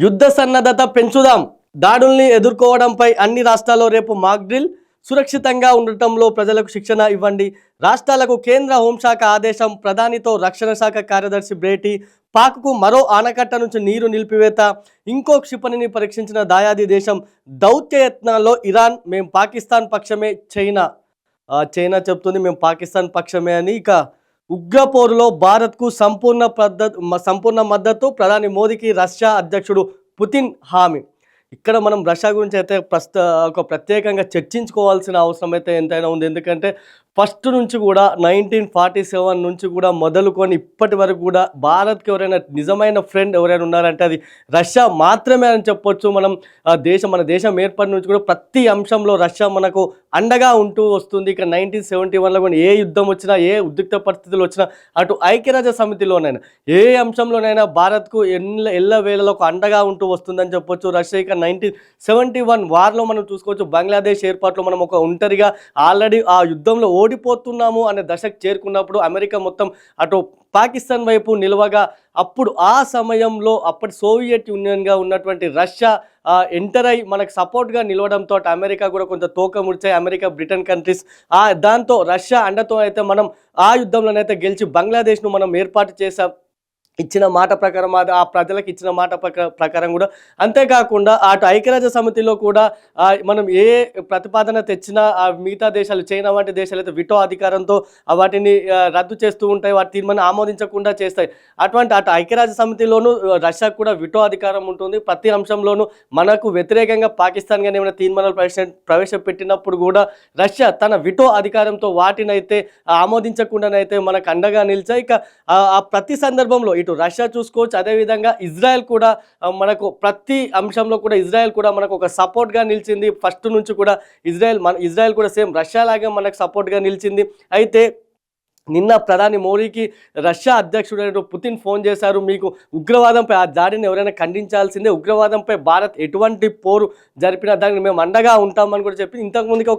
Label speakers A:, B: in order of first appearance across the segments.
A: యుద్ధ సన్నద్ధత పెంచుదాం. దాడుల్ని ఎదుర్కోవడంపై అన్ని రాష్ట్రాల్లో రేపు మాక్ డ్రిల్. సురక్షితంగా ఉండటంలో ప్రజలకు శిక్షణ ఇవ్వండి. రాష్ట్రాలకు కేంద్ర హోంశాఖ ఆదేశం. ప్రధానితో రక్షణ శాఖ కార్యదర్శి భేటీ. పాక్కు మరో ఆనకట్ట నుంచి నీరు నిలిపివేత. ఇంకో క్షిపణిని పరీక్షించిన దాయాది దేశం. దౌత్యయత్నాల్లో ఇరాన్. మేం పాకిస్తాన్ పక్షమే. చైనా చెప్తుంది మేము పాకిస్తాన్ పక్షమే అని. ఇక ఉగ్రపోరులో భారత్కు సంపూర్ణ మద్దతు. ప్రధాని మోదీకి రష్యా అధ్యక్షుడు పుతిన్ హామీ. ఇక్కడ మనం రష్యా గురించి అయితే ఒక ప్రత్యేకంగా చర్చించుకోవాల్సిన అవసరం అయితే ఎంతైనా ఉంది. ఎందుకంటే ఫస్ట్ నుంచి కూడా 1947 నుంచి కూడా మొదలుకొని ఇప్పటి వరకు కూడా భారత్కి ఎవరైనా నిజమైన ఫ్రెండ్ ఎవరైనా ఉన్నారంటే అది రష్యా మాత్రమే అని చెప్పొచ్చు. మన దేశం ఏర్పడి నుంచి కూడా ప్రతి అంశంలో రష్యా మనకు అండగా ఉంటూ వస్తుంది. ఇక 1971లో కూడా ఏ యుద్ధం వచ్చినా, ఏ ఉద్రిక్త పరిస్థితులు వచ్చినా, అటు ఐక్యరాజ్య సమితిలోనైనా ఏ అంశంలోనైనా భారత్కు ఎల్లవేళలో ఒక అండగా ఉంటూ వస్తుందని చెప్పొచ్చు రష్యా. ఇక 1971 వార్లో మనం చూసుకోవచ్చు. బంగ్లాదేశ్ ఏర్పాటులో మనం ఒక ఒంటరిగా ఆల్రెడీ ఆ యుద్ధంలో ఓడిపోతున్నాము అనే దశకు చేరుకున్నప్పుడు అమెరికా మొత్తం అటు పాకిస్తాన్ వైపు నిలవగా, అప్పుడు ఆ సమయంలో అప్పటి సోవియట్ యూనియన్గా ఉన్నటువంటి రష్యా ఎంటర్ అయి మనకు సపోర్ట్గా నిలవడంతో అమెరికా కూడా కొంత తోక ముడిచాయి. అమెరికా, బ్రిటన్ కంట్రీస్ దాంతో రష్యా అండతో అయితే మనం ఆ యుద్ధంలోనైతే గెలిచి బంగ్లాదేశ్ను మనం ఏర్పాటు చేసాం. ఇచ్చిన మాట ప్రకారం ఆ ప్రజలకు ఇచ్చిన మాట ప్రకారం కూడా. అంతేకాకుండా అటు ఐక్యరాజ్య సమితిలో కూడా మనం ఏ ప్రతిపాదన తెచ్చినా మిగతా దేశాలు, చైనా వంటి దేశాలు అయితే విటో అధికారంతో వాటిని రద్దు చేస్తూ ఉంటాయి, వాటి తీర్మానం ఆమోదించకుండా చేస్తాయి. అటు ఐక్యరాజ్య సమితిలోనూ రష్యాకు కూడా విటో అధికారం ఉంటుంది. ప్రతి అంశంలోనూ మనకు వ్యతిరేకంగా పాకిస్తాన్ కానీ ఏమైనా తీర్మానాలు ప్రవేశపెట్టినప్పుడు కూడా రష్యా తన విటో అధికారంతో వాటినైతే ఆమోదించకుండానైతే మనకు అండగా నిలిచాయి. ఇక ఆ ప్రతి సందర్భంలో ఇటు రష్యా చూసుకోవచ్చు, అదేవిధంగా ఇజ్రాయెల్ కూడా మనకు ప్రతి అంశంలో కూడా ఇజ్రాయెల్ కూడా మనకు ఒక సపోర్ట్గా నిలిచింది. ఫస్ట్ నుంచి కూడా ఇజ్రాయెల్ కూడా సేమ్ రష్యా లాగా మనకు సపోర్ట్గా నిలిచింది. అయితే నిన్న ప్రధాని మోడీకి రష్యా అధ్యక్షుడైన పుతిన్ ఫోన్ చేశారు. మీకు ఉగ్రవాదంపై ఆ దాడిని ఎవరైనా ఖండించాల్సిందే, ఉగ్రవాదంపై భారత్ ఎటువంటి పోరు జరిపినా దానికి మేము అండగా ఉంటామని కూడా చెప్పి, ఇంతకుముందుకి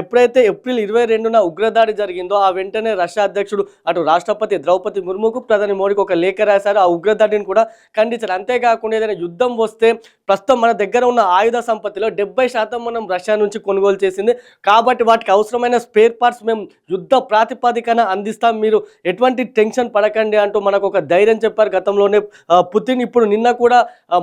A: ఎప్పుడైతే ఏప్రిల్ 22న ఉగ్రదాడి జరిగిందో ఆ వెంటనే రష్యా అధ్యక్షుడు అటు రాష్ట్రపతి ద్రౌపది ముర్ముకు ప్రధాని మోడీకి ఒక లేఖ రాశారు. ఆ ఉగ్రదాడిని కూడా ఖండించారు. అంతేకాకుండా ఏదైనా యుద్ధం వస్తే ప్రస్తుతం మన దగ్గర ఉన్న ఆయుధ సంపత్తిలో 70% మనం రష్యా నుంచి కొనుగోలు చేసింది కాబట్టి వాటికి అవసరమైన స్పేర్ పార్ట్స్ మేము యుద్ధ ప్రాతిపదికన అందిస్తాం, మీరు ఎటువంటి టెన్షన్ పడకండి అంటూ మనకు ఒక ధైర్యం చెప్పారు గతంలోనే పుతిన్. ఇప్పుడు నిన్న కూడా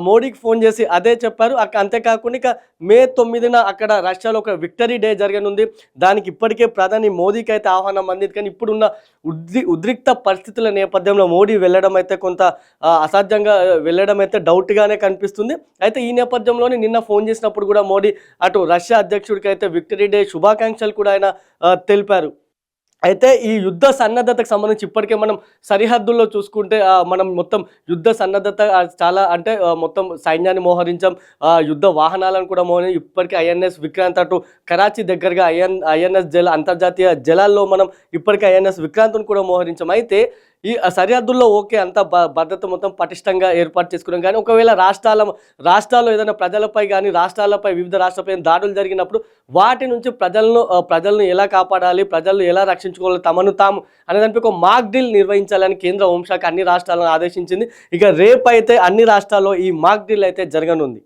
A: మోడీకి ఫోన్ చేసి అదే చెప్పారు. అంతేకాకుండా ఇక మే 9న అక్కడ రష్యాలో ఒక విక్టరీ డే జరగనుంది. దానికి ఇప్పటికే ప్రధాని మోదీకి అయితే ఆహ్వానం అందింది. కానీ ఇప్పుడున్న ఉద్రిక్త పరిస్థితుల నేపథ్యంలో మోడీ వెళ్ళడం అయితే కొంత అసాధ్యంగా వెళ్ళడం అయితే డౌట్గానే కనిపిస్తుంది. అయితే ఈ నేపథ్యంలోనే నిన్న ఫోన్ చేసినప్పుడు కూడా మోడీ అటు రష్యా అధ్యక్షుడికి అయితే విక్టరీ డే శుభాకాంక్షలు కూడా ఆయన తెలిపారు. అయితే ఈ యుద్ధ సన్నద్ధతకు సంబంధించి ఇప్పటికే మనం సరిహద్దుల్లో చూసుకుంటే మనం మొత్తం యుద్ధ సన్నద్ధత చాలా అంటే మొత్తం సైన్యాన్ని మోహరించాం, యుద్ధ వాహనాలను కూడా ఇప్పటికే ఐఎన్ఎస్ విక్రాంత్ అటు కరాచీ దగ్గరగా ఐఎన్ఎస్ అంతర్జాతీయ జలాల్లో మనం ఇప్పటికే ఐఎన్ఎస్ విక్రాంత్ను కూడా మోహరించాం. అయితే ఈ సరిహద్దుల్లో ఓకే అంత భద్రత మొత్తం పటిష్టంగా ఏర్పాటు చేసుకున్నాం. కానీ ఒకవేళ రాష్ట్రాల్లో ఏదైనా ప్రజలపై కానీ వివిధ రాష్ట్రాలపై దాడులు జరిగినప్పుడు వాటి నుంచి ప్రజలను ఎలా కాపాడాలి, ప్రజలను ఎలా రక్షించుకోవాలి తమను తాము అనే దానిపై ఒక మాక్ డ్రిల్ నిర్వహించాలని కేంద్ర హోంశాఖ అన్ని రాష్ట్రాలను ఆదేశించింది. ఇక రేపు అయితే అన్ని రాష్ట్రాల్లో ఈ మాక్ డ్రిల్ అయితే జరగనుంది.